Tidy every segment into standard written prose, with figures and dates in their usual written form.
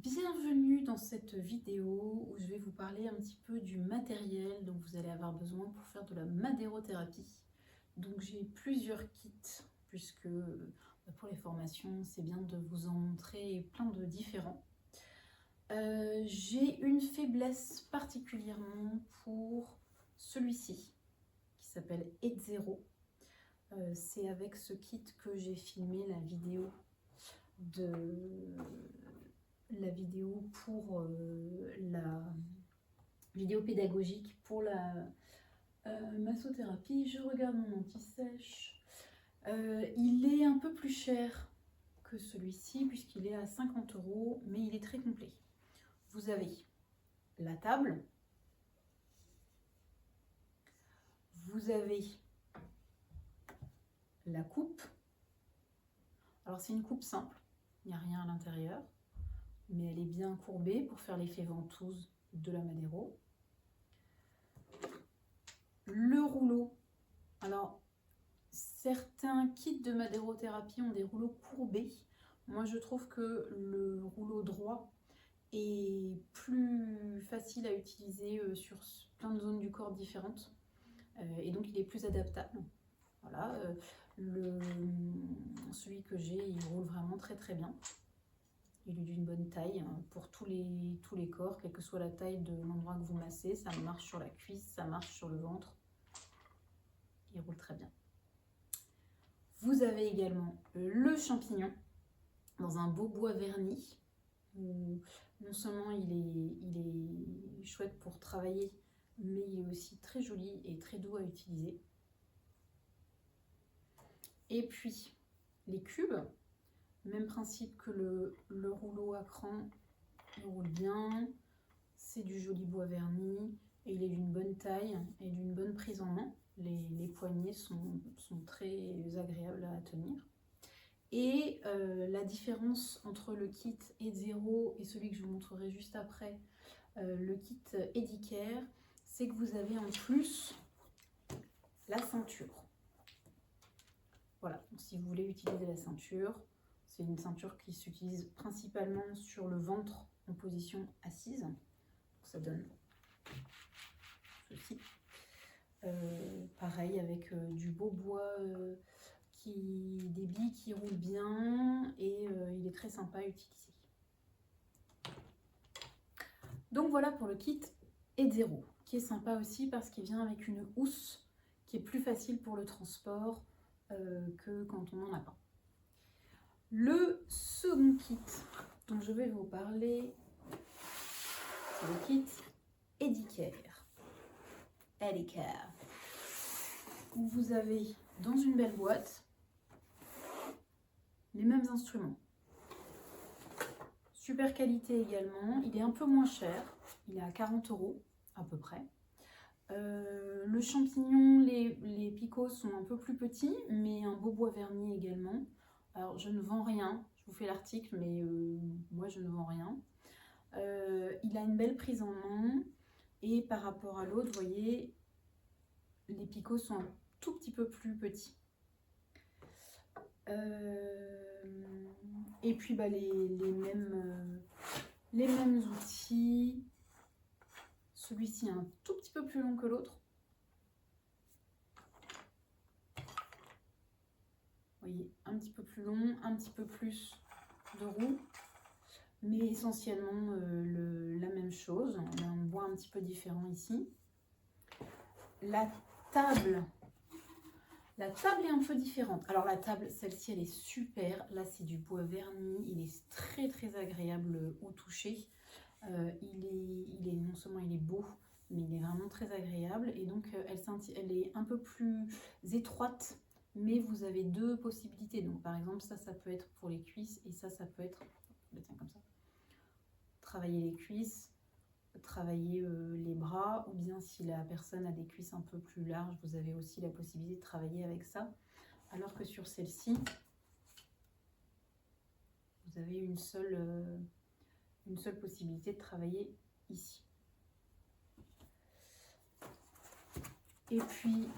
Bienvenue dans cette vidéo où je vais vous parler un petit peu du matériel dont vous allez avoir besoin pour faire de la madérothérapie. Donc j'ai plusieurs kits puisque pour les formations c'est bien de vous en montrer plein de différents. J'ai une faiblesse particulièrement pour celui-ci qui s'appelle Edzero. C'est avec ce kit que j'ai filmé la vidéo pour la vidéo pédagogique pour la massothérapie. Je regarde mon anti-sèche. Il est un peu plus cher que celui-ci puisqu'il est à 50 €, mais il est très complet. Vous avez la table, vous avez la coupe. Alors c'est une coupe simple, il n'y a rien à l'intérieur, mais elle est bien courbée pour faire l'effet ventouse de la madéro. Le rouleau. Alors, certains kits de madérothérapie ont des rouleaux courbés. Moi, je trouve que le rouleau droit est plus facile à utiliser sur plein de zones du corps différentes. Et donc, il est plus adaptable. Voilà. Celui que j'ai, il roule vraiment très très bien. Il est d'une bonne taille pour tous les corps, quelle que soit la taille de l'endroit que vous massez. Ça marche sur la cuisse, ça marche sur le ventre. Il roule très bien. Vous avez également le champignon dans un beau bois verni. Non seulement il est chouette pour travailler, mais il est aussi très joli et très doux à utiliser. Et puis les cubes, même principe que le rouleau à cran, il roule bien. C'est du joli bois verni et il est d'une bonne taille et d'une bonne prise en main. Les poignées sont très agréables à tenir. Et la différence entre le kit Edzero et celui que je vous montrerai juste après, le kit Edicare, c'est que vous avez en plus la ceinture. Voilà, donc si vous voulez utiliser la ceinture, c'est une ceinture qui s'utilise principalement sur le ventre en position assise. Donc ça donne ceci. Pareil avec du beau bois des billes qui roulent bien et il est très sympa à utiliser. Donc voilà pour le kit Edzero, qui est sympa aussi parce qu'il vient avec une housse qui est plus facile pour le transport que quand on n'en a pas. Le second kit dont je vais vous parler, c'est le kit Edicare. Où vous avez dans une belle boîte les mêmes instruments. Super qualité également, il est un peu moins cher, il est à 40 € à peu près. Le champignon, les picots sont un peu plus petits, mais un beau bois verni également. Alors je ne vends rien, je vous fais l'article, mais moi je ne vends rien. Il a une belle prise en main et par rapport à l'autre, vous voyez, les picots sont un tout petit peu plus petits. Et puis les mêmes outils. Celui-ci est un tout petit peu plus long que l'autre. Vous voyez, un petit peu plus long, un petit peu plus de roues, mais essentiellement la même chose. On a un bois un petit peu différent ici. La table est un peu différente. Alors la table, celle-ci, elle est super. Là, c'est du bois verni. Il est très très agréable au toucher. Non seulement il est beau, mais il est vraiment très agréable. Et donc, elle est un peu plus étroite, mais vous avez deux possibilités. Donc, par exemple, ça peut être pour les cuisses et ça peut être, tiens, comme ça, travailler les cuisses, travailler les bras, ou bien si la personne a des cuisses un peu plus larges, vous avez aussi la possibilité de travailler avec ça. Alors que sur celle-ci, vous avez une seule possibilité de travailler ici. Et puis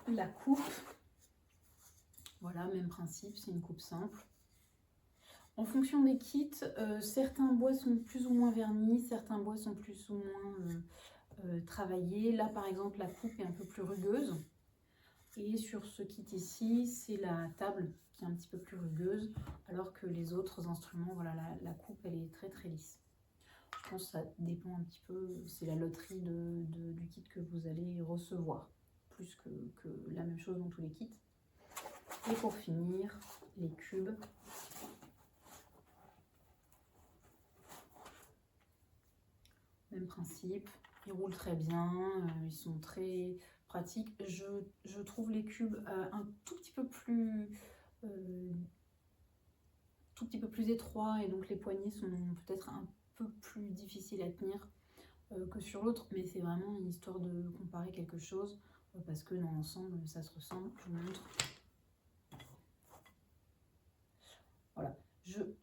la coupe, voilà, même principe, c'est une coupe simple. En fonction des kits, certains bois sont plus ou moins vernis, certains bois sont plus ou moins travaillés. Là, par exemple, la coupe est un peu plus rugueuse. Et sur ce kit ici, c'est la table qui est un petit peu plus rugueuse, alors que les autres instruments, voilà, la coupe, elle est très très lisse. Je pense que ça dépend un petit peu, c'est la loterie du kit que vous allez recevoir, plus que la même chose dans tous les kits. Et pour finir, les cubes. Même principe, ils roulent très bien, ils sont très pratiques. Je trouve les cubes un tout petit peu plus étroits, et donc les poignées sont peut-être un peu plus difficiles à tenir que sur l'autre, mais c'est vraiment une histoire de comparer quelque chose, parce que dans l'ensemble ça se ressemble. Je vous montre. Voilà,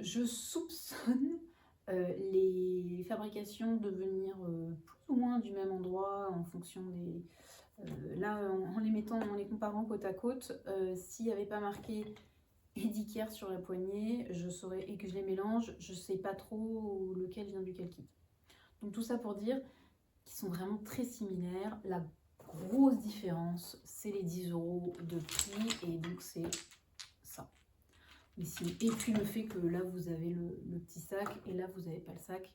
je soupçonne les fabrications de venir plus ou moins du même endroit en fonction des... là, en les comparant côte à côte, s'il n'y avait pas marqué Ediker sur la poignée, je saurais, et que je les mélange, je ne sais pas trop lequel vient duquel kit. Donc tout ça pour dire qu'ils sont vraiment très similaires. La grosse différence, c'est les 10 € de prix, et donc c'est ça. Ici. Et puis le fait que là vous avez le petit sac et là vous n'avez pas le sac,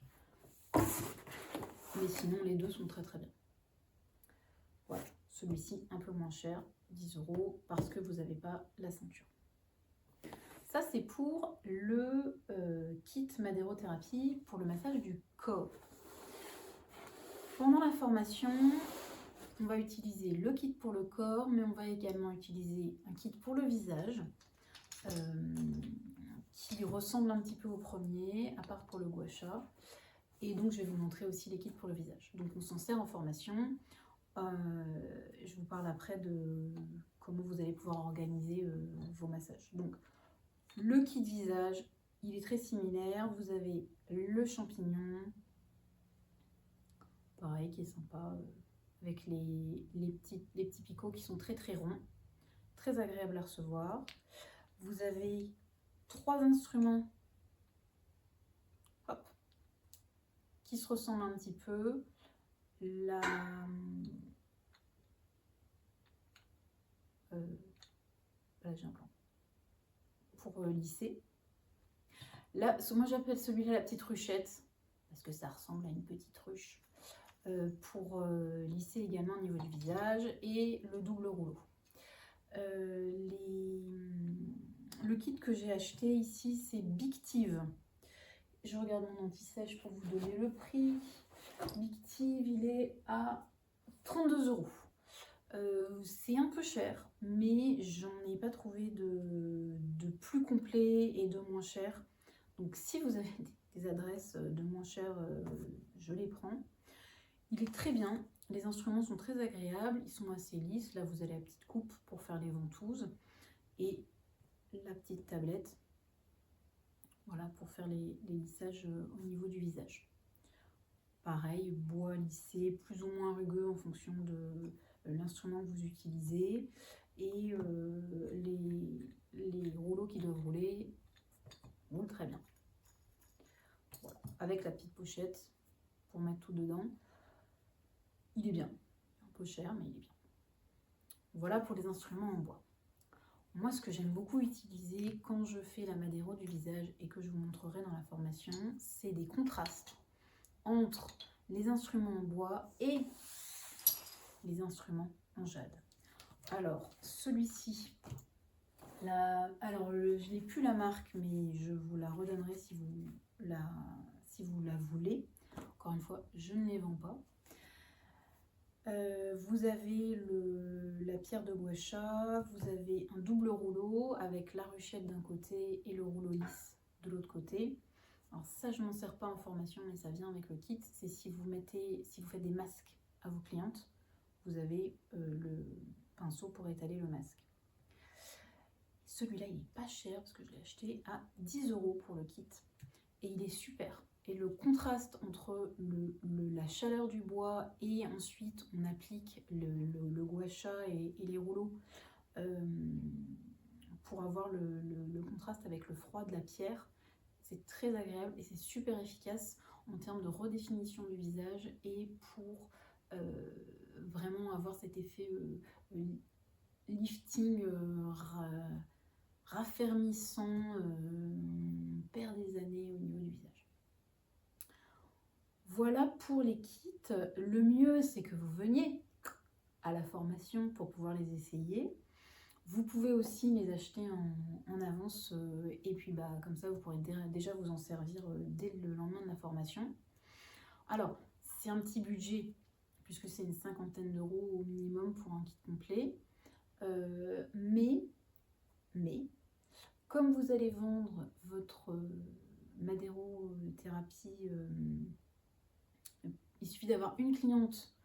mais sinon les deux sont très très bien. Voilà, celui-ci un peu moins cher, 10 € parce que vous n'avez pas la ceinture. Ça c'est pour le kit madérothérapie pour le massage du corps. Pendant la formation, on va utiliser le kit pour le corps, mais on va également utiliser un kit pour le visage. Qui ressemble un petit peu au premier, à part pour le gua sha. Et donc je vais vous montrer aussi les kits pour le visage. Donc on s'en sert en formation. Je vous parle après de comment vous allez pouvoir organiser vos massages. Donc le kit visage, il est très similaire. Vous avez le champignon, pareil, qui est sympa, avec les petits picots qui sont très très ronds, très agréable à recevoir. Vous avez 3 instruments, hop, qui se ressemblent un petit peu. Là, j'ai un plan pour lisser. Là, moi j'appelle celui-là la petite ruchette, parce que ça ressemble à une petite ruche. Pour lisser également au niveau du visage, et le double rouleau. Le kit que j'ai acheté ici, c'est Bictive. Je regarde mon anti-sèche pour vous donner le prix. Bictive, il est à 32 €. C'est un peu cher, mais j'en ai pas trouvé de plus complet et de moins cher. Donc si vous avez des adresses de moins cher, je les prends. Il est très bien, les instruments sont très agréables, ils sont assez lisses. Là vous avez la petite coupe pour faire les ventouses et la petite tablette, voilà, pour faire les lissages au niveau du visage. Pareil, bois lissé, plus ou moins rugueux en fonction de l'instrument que vous utilisez. Et les rouleaux qui doivent rouler roulent très bien. Voilà. Avec la petite pochette pour mettre tout dedans. Il est bien. Un peu cher, mais il est bien. Voilà pour les instruments en bois. Moi, ce que j'aime beaucoup utiliser quand je fais la madéro du visage et que je vous montrerai dans la formation, c'est des contrastes entre les instruments en bois et les instruments en jade. Alors, celui-ci, je n'ai plus la marque, mais je vous la redonnerai si vous la voulez. Encore une fois, je ne les vends pas. Vous avez la pierre de gua sha, vous avez un double rouleau avec la ruchette d'un côté et le rouleau lisse de l'autre côté. Alors ça, je m'en sers pas en formation, mais ça vient avec le kit. C'est si vous faites des masques à vos clientes, vous avez le pinceau pour étaler le masque. Celui-là, il n'est pas cher parce que je l'ai acheté à 10 € pour le kit. Et il est super. Et le contraste entre la chaleur du bois et ensuite on applique le gua sha et les rouleaux pour avoir le contraste avec le froid de la pierre C'est très agréable et c'est super efficace en termes de redéfinition du visage et pour vraiment avoir cet effet lifting, raffermissant, perd des années au niveau du visage. Voilà pour les kits. Le mieux, c'est que vous veniez à la formation pour pouvoir les essayer. Vous pouvez aussi les acheter en avance et puis comme ça, vous pourrez déjà vous en servir dès le lendemain de la formation. Alors, c'est un petit budget puisque c'est une 50aine d'euros au minimum pour un kit complet. Mais, comme vous allez vendre votre madérothérapie, il suffit d'avoir une cliente,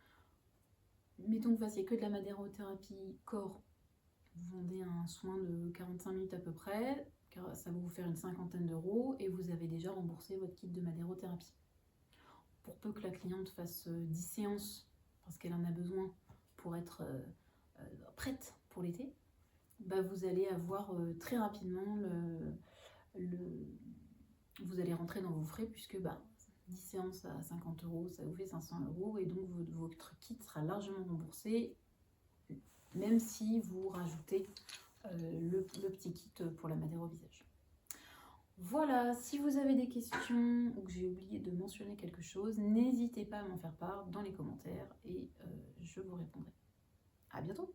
mettons que vous fassiez que de la madérothérapie corps, vous vendez un soin de 45 minutes à peu près, car ça va vous faire une 50aine d'euros et vous avez déjà remboursé votre kit de madérothérapie. Pour peu que la cliente fasse 10 séances, parce qu'elle en a besoin pour être prête pour l'été, vous allez avoir très rapidement vous allez rentrer dans vos frais puisque 10 séances à 50 euros, ça vous fait 500 euros et donc votre kit sera largement remboursé, même si vous rajoutez le petit kit pour la madéro visage. Voilà, si vous avez des questions ou que j'ai oublié de mentionner quelque chose, n'hésitez pas à m'en faire part dans les commentaires et je vous répondrai. À bientôt!